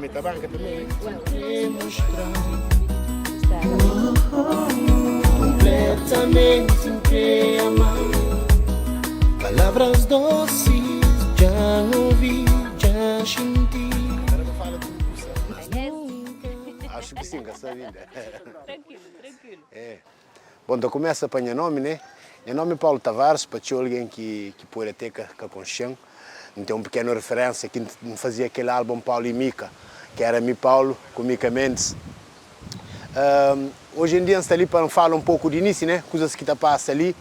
Meta banca também. Completamente entrei a mão. Palavras doces, já ouvi, já senti. Agora não fala tudo isso. Acho que sim, essa vida. Tranquilo, tranquilo. É. Bom, então começa para o meu nome, né? Meu nome é Paulo Tavares, para alguém que pode ter com chão. Então, uma pequena referência que fazia aquele álbum Paulo e Mica, que era Mi Paulo com Mica Mendes. Hoje em dia, está ali para falar um pouco de início, né? Coisas que passa ali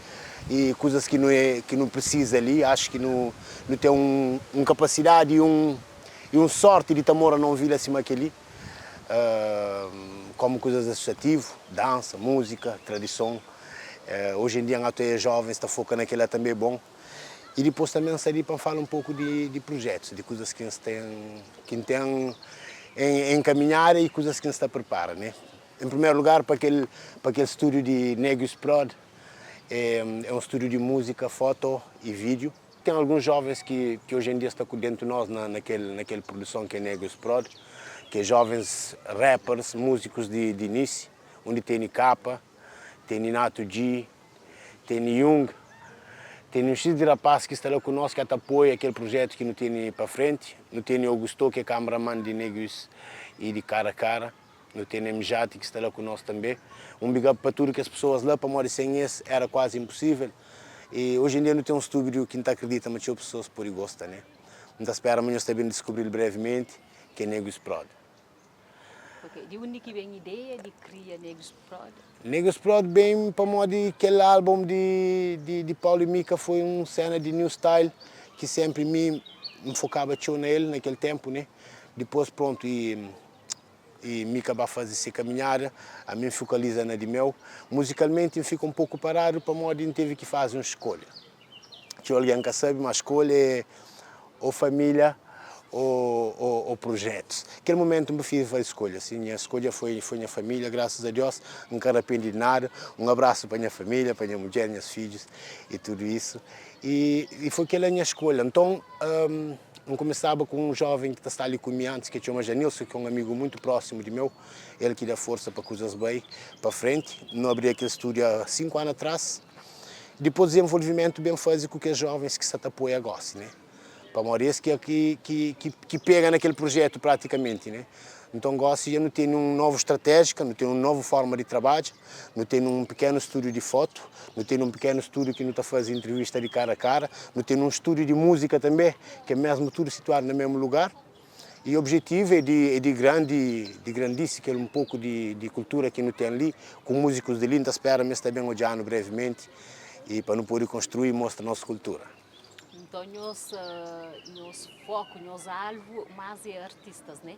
e coisas que não precisa ali. Acho que não tem uma capacidade e um sorte de amor a não vir acima daquele. Como coisas associativas, dança, música, tradição. Hoje em dia, até jovens estão focando naquilo também bom. E depois também sair para falar um pouco de projetos, de coisas que nos têm em caminhar e coisas que nos está prepara, né? Em primeiro lugar, para aquele estúdio de Negus Prod, é um estúdio de música, foto e vídeo. Tem alguns jovens que hoje em dia estão dentro de nós naquela produção que é Negus Prod, que é jovens rappers, músicos de início, onde tem Capa, tem Ninato G, tem Jung. Tem um X de rapaz que está lá conosco, que apoia aquele projeto que não tem para frente. Não tem Augusto, que é cameraman de Negus e de Cara a Cara. Não tem Mjati, que está lá conosco também. Um big up para tudo que as pessoas lá, para morrer sem esse, era quase impossível. E hoje em dia não tem um estúdio que não acredita, mas tinha pessoas por gostam, né? Então espero amanhã estar bem descobrir brevemente que é Negus Prod. Ok, de onde que vem a ideia de criar Negus Prod? Negus Prod, bem, para modo aquele álbum de Paulo e Mica foi uma cena de new style que sempre me focava nele naquele tempo, né? Depois, pronto, e Mica vai fazer essa caminhada, a mim focaliza na de meu. Musicalmente, eu fico um pouco parado para modo que teve que fazer uma escolha. Tinha alguém que sabe, mas a escolha é ou família ou projetos. Naquele momento me fiz a escolha. Assim, minha escolha foi minha família, graças a Deus, não quero arrepender de nada. Um abraço para minha família, para minha mulher, meus filhos e tudo isso. E foi aquela minha escolha. Então, eu começava com um jovem que está ali comigo antes, que chama Janilson, que é um amigo muito próximo de meu. Ele que dá força para coisas bem para frente. Não abri aquele estúdio há 5 anos atrás. Depois, desenvolvimento bem fazer com que os jovens que se apoiam agora, né? Para Maurício que pega naquele projeto praticamente, né? Então gosto de não ter uma nova estratégia, não ter uma nova forma de trabalho, não ter um pequeno estúdio de foto, não ter um pequeno estúdio que não está fazendo entrevista de cara a cara, não ter um estúdio de música também, que é mesmo tudo situado no mesmo lugar. E o objetivo é de grandíssimo, que é um pouco de cultura que não tem ali, com músicos de linda espera, mas também olhando brevemente, e para não poder construir e mostrar a nossa cultura. Então, nosso foco, nosso alvo, mais é artistas, né?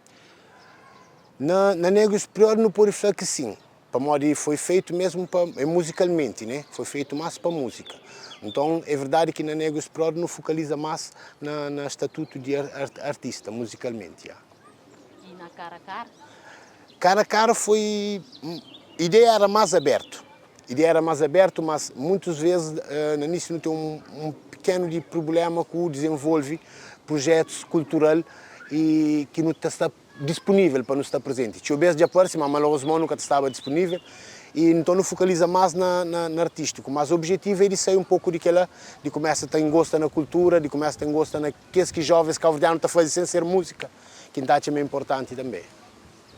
Na Negus Prod não pode falar que sim. Para modo foi feito mesmo musicalmente, né? Foi feito mais para música. Então é verdade que na Negus Prod não focaliza mais na estatuto de artista musicalmente. Já. E na Cara a Cara? Cara a cara foi. A ideia era mais aberto. A ideia era mais aberto, mas muitas vezes no início não tem um pequeno de problema com o desenvolve projetos culturais e que não está disponível para não estar presente. Tinha o beijo de aparecer, mas malheureusamente nunca estava disponível. E então não focaliza mais na artístico, mas o objetivo é de sair um pouco de começar a ter gosto na cultura, de começar a ter gosto naqueles que jovens cabo-verdianos estão fazendo sem ser música, que é importante também.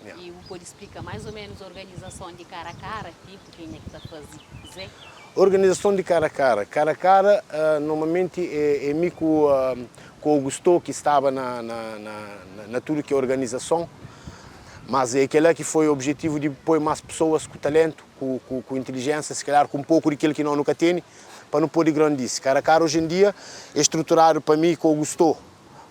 Yeah. E o pode explicar mais ou menos a organização de Cara a Cara, tipo, quem é que está fazendo? Organização de Cara a Cara. Cara a Cara, normalmente, é mim com o Augusto, que estava na tudo que é organização, mas é aquele que foi o objetivo de pôr mais pessoas com talento, com inteligência, se calhar com um pouco daquilo que nós nunca temos, para não pôr de grandice. Cara a Cara, hoje em dia, é estruturado para mim com o Augusto,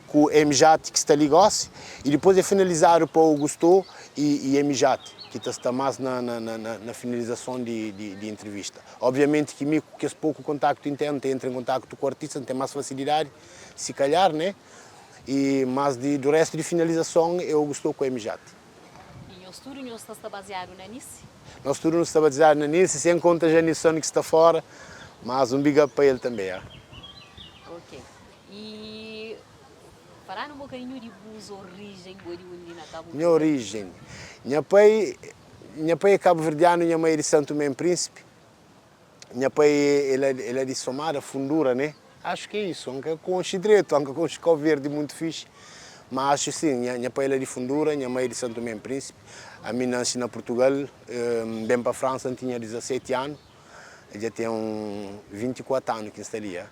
com o MJAT, que está ligado, e depois é finalizado para o Augusto e MJAT, que está mais na finalização de entrevista. Obviamente que comigo, que esse pouco contacto interno, entra em contacto com o artista, tem mais facilidade, se calhar, né? Mas do resto de finalização, eu Augusto com o MJAT. E o estúdio não está baseado na Nice? Nosso estúdio não está baseado na Nice, sem conta a Janilson que está fora, mas um big up para ele também. Ok. E Falar um bocadinho de vos origem, de onde na Cabo Minha origem. Minha pai é cabo-verdiano, minha mãe é de Santo Tomé e Príncipe. Minha pai ele é de Somara, Fundura, né? Acho que é isso, ainda com direito, ainda com escol verde muito fixe. Mas acho sim, minha pai é de Fundura, minha mãe é de Santo Tomé e Príncipe. A minha nasci na Portugal, bem para a França, tinha 17 anos. Já tenho 24 anos que estaria.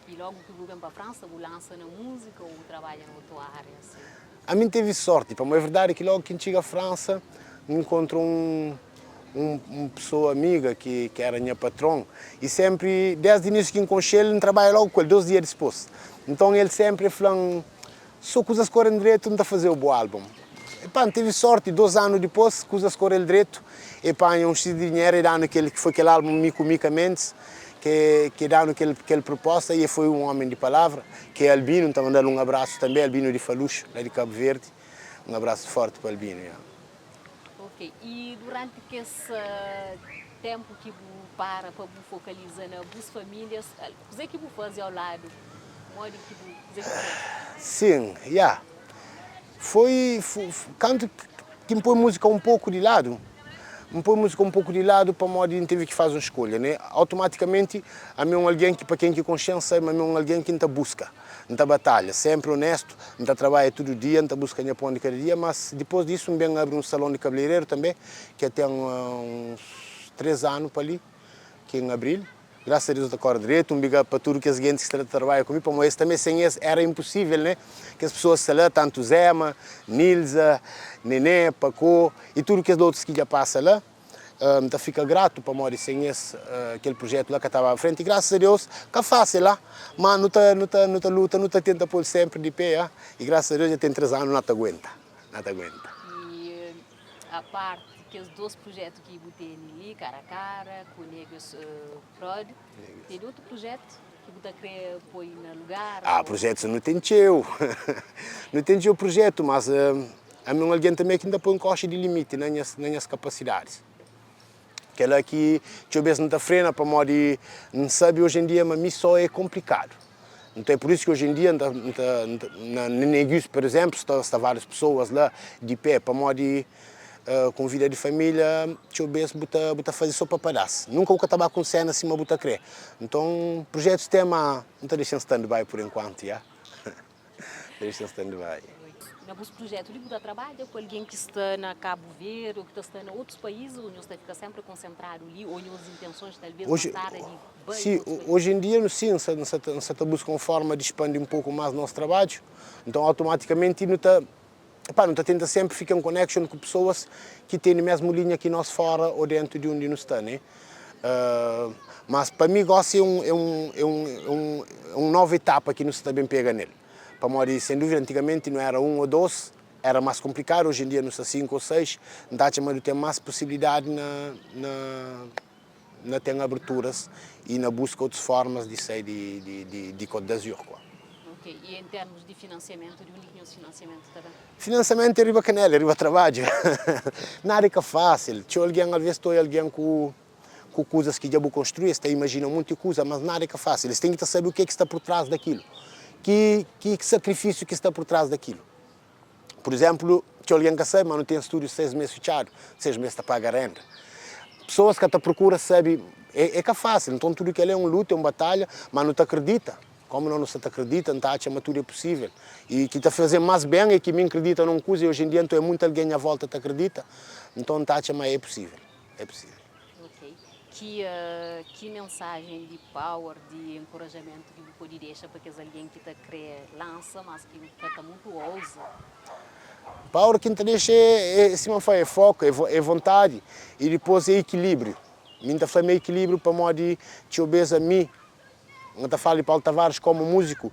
E logo que vem para a França, você lança na música ou trabalha em outra área? Assim? A mim teve sorte, para a verdade é que logo que chega à França, encontro uma pessoa amiga que era minha patrão e sempre, desde o início que encontrei ele, trabalha logo com ele, 2 dias depois. Então ele sempre falou, só coisas correm direito, não está a fazer o bom álbum. E pá, teve sorte, 2 anos depois, coisas correm direito, e pá, um X de dinheiro, e dando que foi aquele álbum Mico Mendes, que dá aquele proposta, e foi um homem de palavra, que é Albino, está mandando um abraço também, Albino de Falucho, lá de Cabo Verde, um abraço forte para Albino. Yeah. Ok, e durante esse tempo que você para focalizar nas suas famílias, o que você faz ao lado? Modo que você faz? Sim, yeah. Quando que me põe música um pouco de lado, para modo teve que fazer uma escolha, né? Automaticamente, a mim é alguém que para quem que consciência, mas é alguém que não busca, não batalha, sempre honesto, não trabalha todo dia, não busca nem pão de cada dia, mas depois disso me bem abre um salão de cabeleireiro também, que tem uns 3 anos para ali, que é em abril. Graças a Deus da cor direito, big up para tudo que as gente que trabalham comigo, mas esse também sem esse era impossível, né? Que as pessoas se lá, tanto Zema, Nilza, Nenê, Paco e tudo que os outros que já passam lá, então fica grato para morrer sem esse, aquele projeto lá que estava à frente e graças a Deus que é fácil lá, mas não tá luta, não tenta pôr sempre de pé, e graças a Deus já tem 3 anos, não te aguenta, não te aguenta. E a parte que os 2 projetos que você tem ali, cara a cara, com o Negros Prod, tem outro projeto que você quer pôr no lugar? Projetos não tem teu, não tem teu projeto, mas a mim alguém também que ainda põe um coche de limite nas minhas capacidades. Aquela que talvez não está frena para modo não sabe hoje em dia, mas mim só é complicado. Então é por isso que hoje em dia na Negus, por exemplo, está várias pessoas lá de pé para modo com vida de família, talvez buta fazer só para pedaço. Nunca o que estava com cena assim, mas buta crer. Então projetos tema não está deixando stand-by por enquanto, já. Deixa stand-by. Nos projetos, você trabalha com alguém que está na Cabo Verde ou que está em outros países, onde você fica sempre concentrado ali, ou as intenções talvez sim, hoje em dia, sim, você busca uma forma de expandir um pouco mais o nosso trabalho, então automaticamente não está tenta sempre ficar em connection com pessoas que têm a mesma linha que nós fora ou dentro de onde nós estamos, né? Mas para mim, gosto uma nova etapa que nós também pega nele. Para morrer, sem dúvida, antigamente não era 1 ou 2, era mais complicado, hoje em dia não está 5 ou 6, então tem mais possibilidade na ter aberturas e na busca de outras formas de sair de Côte d'Azur. Ok, e em termos de financiamento, de onde é o financiamento também? Financiamento é arriba canela, arriba trabalho. Nada que é fácil. Tinha alguém, às vezes, alguém com coisas que já vou construir, você imagina muita coisa, mas nada que é fácil. Eles têm que saber o que está por trás daquilo. Que sacrifício que está por trás daquilo. Por exemplo, tinha alguém que sabe, mas não tem estúdio 6 meses fechado, 6 meses está a pagar renda. Pessoas que te procuram sabem, que é fácil, então tudo que é um luta, é uma batalha, mas não te acredita. Como não se te acredita, não acha que tudo é possível. E que te fazer mais bem é que me acredita numa coisa e hoje em dia então é muito alguém à volta que te acredita, então não acha, mas é possível. É possível. Ok. Que mensagem de power, de encorajamento que você pode deixar para que alguém que está quer lança, mas que está muito ousa? Power que te deixa é foco, é vontade e depois é equilíbrio. Minha família é equilíbrio para modo de te obedecer a mim. Eu falo de Paulo Tavares como músico,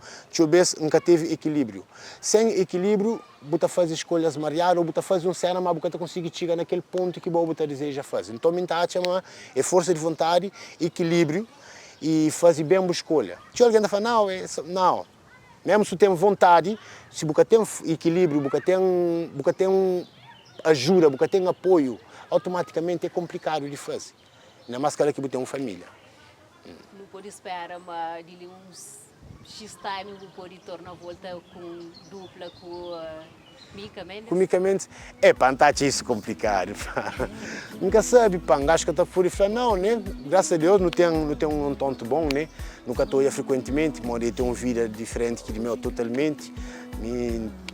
nunca teve equilíbrio. Sem equilíbrio, você faz escolhas mariadas ou você faz cena, mas você consegue chegar naquele ponto que você deseja fazer. Então, minha chama é força de vontade, equilíbrio e fazer bem uma escolha. Se alguém fala, não. Mesmo se tem vontade, se você tem equilíbrio, você tem ajuda, você tem apoio, automaticamente é complicado de fazer. Ainda mais que você tem uma família. Não pode esperar de uns X-Time vou pode tornar a volta com dupla com Mika Mendes? Com Mika Mendes, pá, não está isso complicado, pá. Nunca sabe, pá, acho que está por aí, não, né? Graças a Deus não tem um tonto bom, né? Nunca estou aí frequentemente, mas ele tem uma vida diferente que de meu totalmente.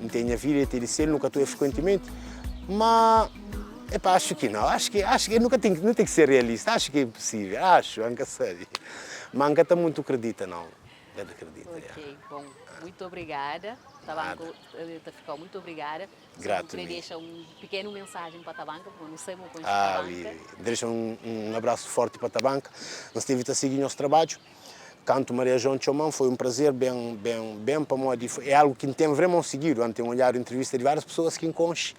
Não tenho a vida, tem de ser, nunca estou aí frequentemente. Mas, pá, acho que não, acho que não tem que ser realista, acho que é possível, nunca sabe. Mas nunca está muito acredita, não. Não acredita. Ok, bom, muito obrigada. Tabanca, ficou muito obrigada. Grato. Queria deixar uma pequena mensagem para a Tabanca, porque não sei muito com a Tabanca. Deixa um abraço forte para a Tabanca. Nós temos a seguir nosso trabalho. Canto Maria João Chomão, foi um prazer bem para nós. É algo que temos realmente seguido. Ontem olhar entrevista de várias pessoas que nós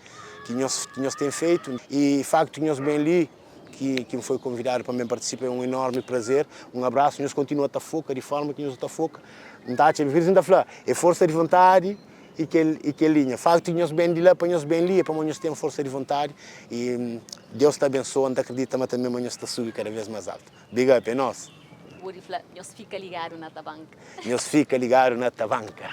temos feito. E o facto que nós bem ali, que me foi convidado para me participar, é um enorme prazer. Um abraço, nós continuamos a estar foca de forma que nós estamos foca. É força de vontade e que linha. O facto que nós bem de lá, para nós bem ali, para nós temos força de vontade. E Deus te abençoe, não acredita, mas também nós está subindo cada vez mais alto. Big up, é nosso. Nós fica ligado na Tabanca. Nós fica ligado na Tabanca.